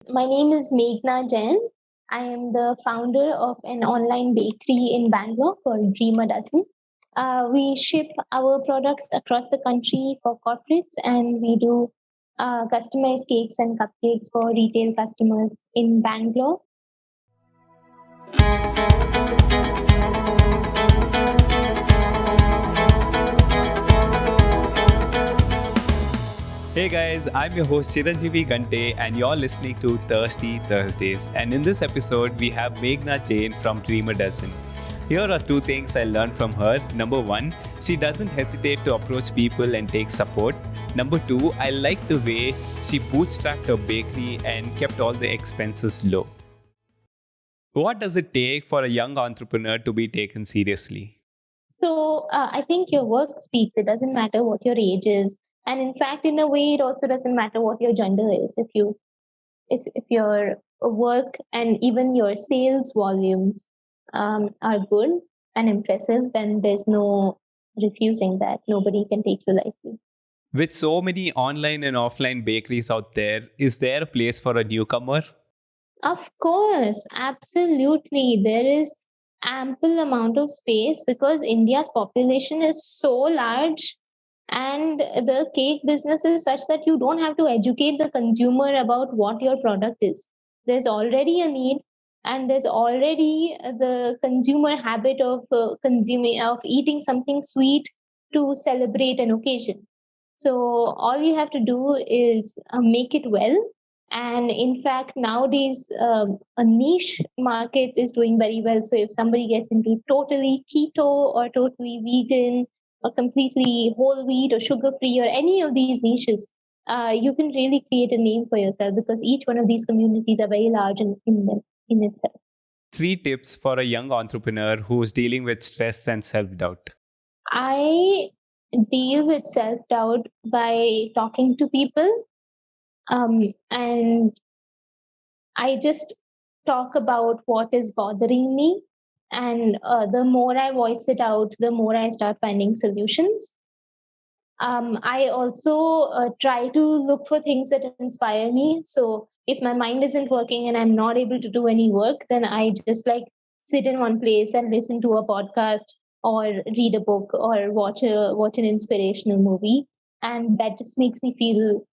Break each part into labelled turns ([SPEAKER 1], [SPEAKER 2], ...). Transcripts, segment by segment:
[SPEAKER 1] My name is Meghna Jain. I am the founder of an online bakery in Bangalore called Dream a Dozen. We ship our products across the country for corporates, and we do customized cakes and cupcakes for retail customers in Bangalore.
[SPEAKER 2] Hey guys, I'm your host Chiranjeevi Gante and you're listening to Thirsty Thursdays. And in this episode, we have Meghna Jain from Dream a Dozen. Here are two things I learned from her. Number one, she doesn't hesitate to approach people and take support. Number two, I like the way she bootstrapped her bakery and kept all the expenses low. What does it take for a young entrepreneur to be taken seriously?
[SPEAKER 1] So I think your work speaks. It doesn't matter what your age is, and in fact, in a way, it also doesn't matter what your gender is. If your work and even your sales volumes are good and impressive, then there's no refusing that. Nobody can take you lightly.
[SPEAKER 2] With so many online and offline bakeries out there, is there a place for a newcomer?
[SPEAKER 1] Of course, absolutely. There is ample amount of space because India's population is so large, and the cake business is such that you don't have to educate the consumer about what your product is. There's already a need, and there's already the consumer habit of consuming of eating something sweet to celebrate an occasion. So all you have to do is make it well. And in fact, nowadays, a niche market is doing very well. So if somebody gets into totally keto or totally vegan or completely whole wheat or sugar free or any of these niches, you can really create a name for yourself because each one of these communities are very large in itself.
[SPEAKER 2] Three tips for a young entrepreneur who's dealing with stress and self doubt.
[SPEAKER 1] I deal with self doubt by talking to people, and I just talk about what is bothering me. And the more I voice it out, the more I start finding solutions. I also try to look for things that inspire me. So if my mind isn't working and I'm not able to do any work, then I just like sit in one place and listen to a podcast or read a book or watch an inspirational movie. And that just makes me feel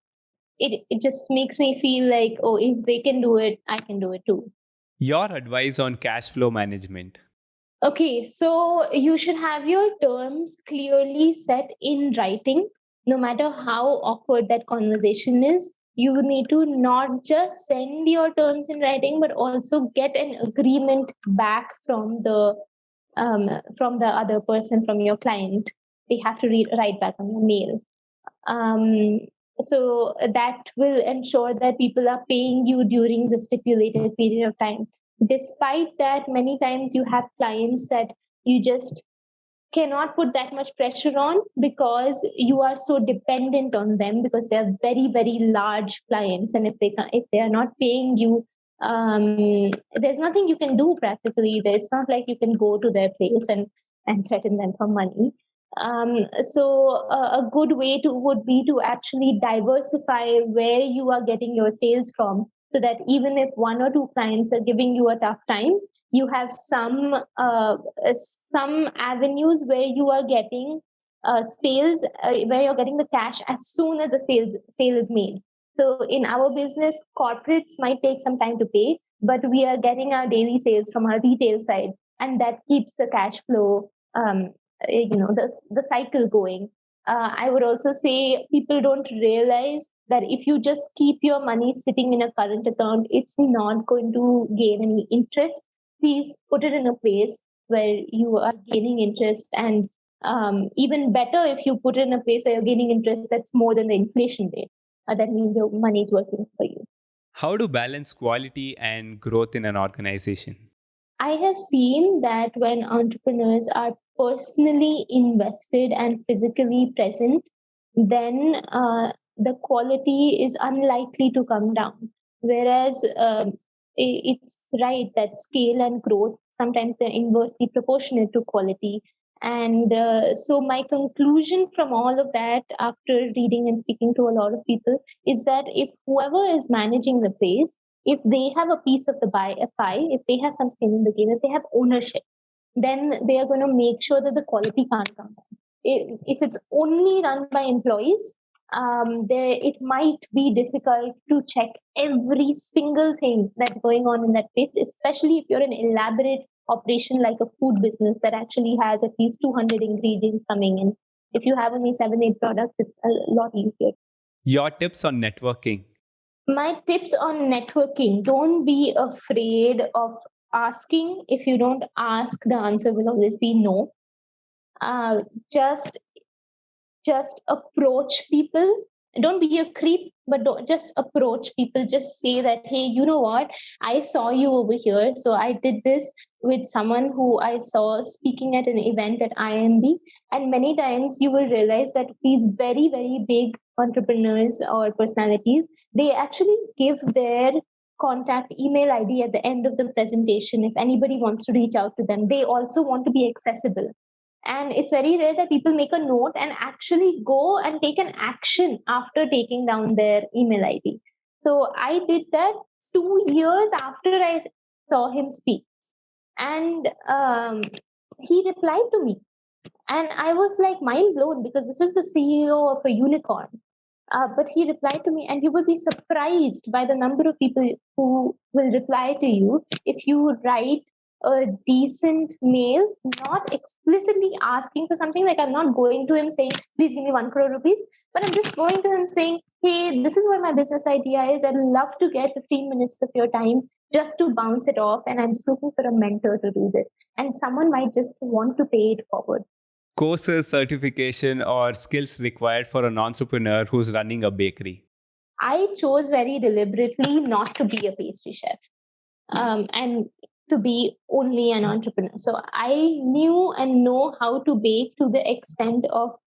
[SPEAKER 1] it just makes me feel like, oh, if they can do it, I can do it too.
[SPEAKER 2] Your advice on cash flow management.
[SPEAKER 1] Okay, so you should have your terms clearly set in writing. No matter how awkward that conversation is, you need to not just send your terms in writing, but also get an agreement back from the other person, from your client. They have to write back on your mail. Um, so that will ensure that people are paying you during the stipulated period of time. Despite that, many times you have clients that you just cannot put that much pressure on because you are so dependent on them because they are very very large clients, and if they are not paying you, there's nothing you can do practically. It's not like you can go to their place and threaten them for money. So a good way to would be to actually diversify where you are getting your sales from, so that even if one or two clients are giving you a tough time, you have some avenues where you are getting sales, where you're getting the cash as soon as the sale is made. So in our business, corporates might take some time to pay, but we are getting our daily sales from our retail side, and that keeps the cash flow, the cycle going. I would also say people don't realize that if you just keep your money sitting in a current account, it's not going to gain any interest. Please put it in a place where you are gaining interest, and even better if you put it in a place where you're gaining interest that's more than the inflation rate. That means your money is working for you.
[SPEAKER 2] How to balance quality and growth in an organization?
[SPEAKER 1] I have seen that when entrepreneurs are personally invested and physically present, then the quality is unlikely to come down. Whereas it's right that scale and growth sometimes they're inversely proportionate to quality. And so, my conclusion from all of that, after reading and speaking to a lot of people, is that if whoever is managing the place if they have a piece of the pie, if they have some skin in the game, if they have ownership, then they are going to make sure that the quality can't come down. If it's only run by employees, it might be difficult to check every single thing that's going on in that place, especially if you're an elaborate operation like a food business that actually has at least 200 ingredients coming in. If you have only 7-8 products, it's a lot easier.
[SPEAKER 2] Your tips on networking?
[SPEAKER 1] My tips on networking: don't be afraid of asking. If you don't ask, the answer will always be no. Just approach people. Don't be a creep, but don't just approach people. Just say that, hey, you know what? I saw you over here, so I did this with someone who I saw speaking at an event at IMB. And many times you will realize that these very, very big entrepreneurs or personalities, they actually give their contact email ID at the end of the presentation. If anybody wants to reach out to them, they also want to be accessible. And it's very rare that people make a note and actually go and take an action after taking down their email ID. So I did that 2 years after I saw him speak. And he replied to me. And I was like mind blown, because this is the CEO of a unicorn. But he replied to me, and you will be surprised by the number of people who will reply to you if you write a decent mail, not explicitly asking for something. Like, I'm not going to him saying, please give me 1 crore rupees, but I'm just going to him saying, hey, this is what my business idea is. I'd love to get 15 minutes of your time just to bounce it off. And I'm just looking for a mentor to do this. And someone might just want to pay it forward.
[SPEAKER 2] Courses, certification, or skills required for an entrepreneur who's running a bakery?
[SPEAKER 1] I chose very deliberately not to be a pastry chef. And to be only an entrepreneur. So I knew and know how to bake to the extent of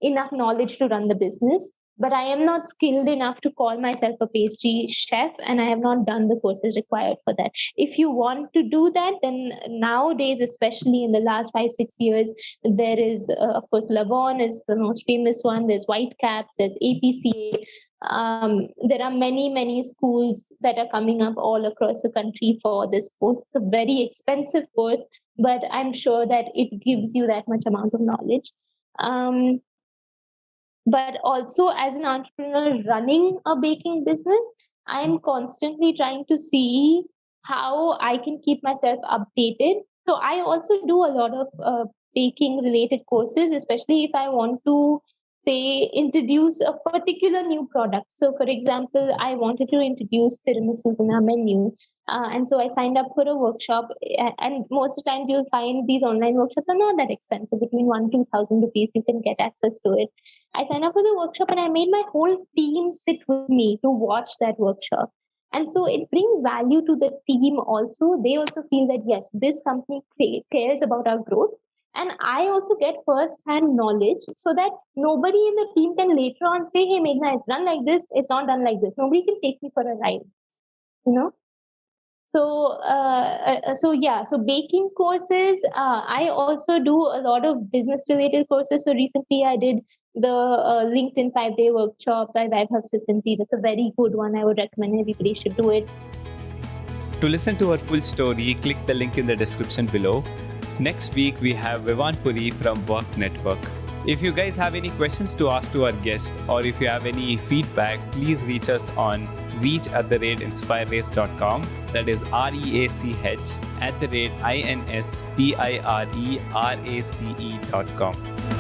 [SPEAKER 1] enough knowledge to run the business, but I am not skilled enough to call myself a pastry chef, and I have not done the courses required for that. If you want to do that, then nowadays, especially in the last 5-6 years, there is, of course, Lavon is the most famous one. There's Whitecaps, there's APCA. There are many schools that are coming up all across the country for this course. It's a very expensive course, but I'm sure that it gives you that much amount of knowledge. But also, as an entrepreneur running a baking business, I'm constantly trying to see how I can keep myself updated. So I also do a lot of baking related courses, especially if I want to introduce a particular new product. So, for example, I wanted to introduce tiramisu in our menu. And so I signed up for a workshop. And most of the times you'll find these online workshops are not that expensive. Between 1,000 to 2,000 rupees, you can get access to it. I signed up for the workshop, and I made my whole team sit with me to watch that workshop. And so it brings value to the team also. They also feel that, yes, this company cares about our growth. And I also get first-hand knowledge, so that nobody in the team can later on say, hey, Meghna, it's done like this, it's not done like this. Nobody can take me for a ride, you know? So baking courses. I also do a lot of business-related courses. So recently I did the LinkedIn 5-day workshop by Vaibhav Sisanti. That's a very good one. I would recommend everybody should do it.
[SPEAKER 2] To listen to our full story, click the link in the description below. Next week, we have Vivan Puri from Work Network. If you guys have any questions to ask to our guest, or if you have any feedback, please reach us on reach@inspirerace.com. That is REACH @inspirerace.com.